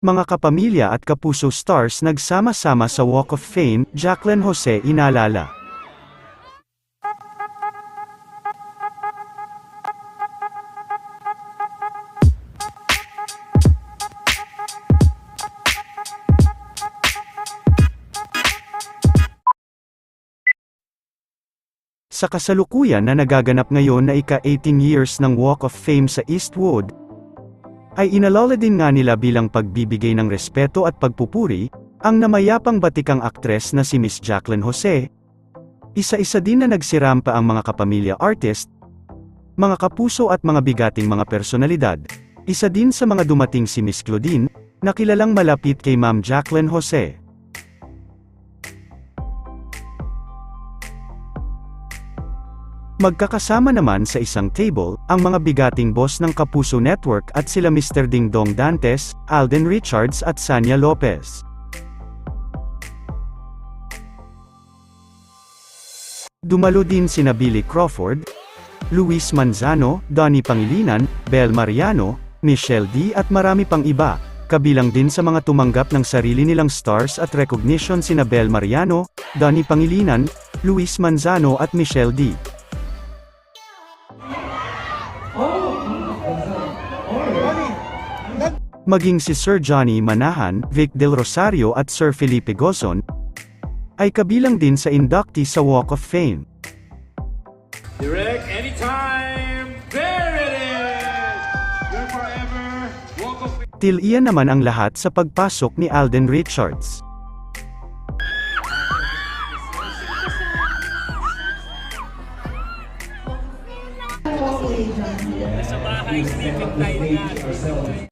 Mga kapamilya at kapuso stars nagsama-sama sa Walk of Fame, Jacqueline Jose inalala. Sa kasalukuyan na nagaganap ngayon na ika-18 years ng Walk of Fame sa Eastwood, ay inalala din nga nila bilang pagbibigay ng respeto at pagpupuri, ang namayapang batikang aktres na si Miss Jacqueline Jose. Isa-isa din na nagsirampa ang mga kapamilya artist, mga kapuso at mga bigating mga personalidad. Isa din sa mga dumating si Miss Claudine, na kilalang malapit kay Ma'am Jacqueline Jose. Magkakasama naman sa isang table, ang mga bigating boss ng Kapuso Network at sila Mr. Dingdong Dantes, Alden Richards at Sanya Lopez. Dumalo din sina Billy Crawford, Luis Manzano, Donnie Pangilinan, Bel Mariano, Michelle D at marami pang iba. Kabilang din sa mga tumanggap ng sarili nilang stars at recognition sina Bel Mariano, Donnie Pangilinan, Luis Manzano at Michelle D. Maging si Sir Johnny Manahan, Vic Del Rosario at Sir Felipe Gozon, ay kabilang din sa inductee sa Walk of Fame. Direct, anytime, there it is! Your forever Walk of Fame. Tiliyan naman ang lahat sa pagpasok ni Alden Richards. Sa bahay, sleeping time na.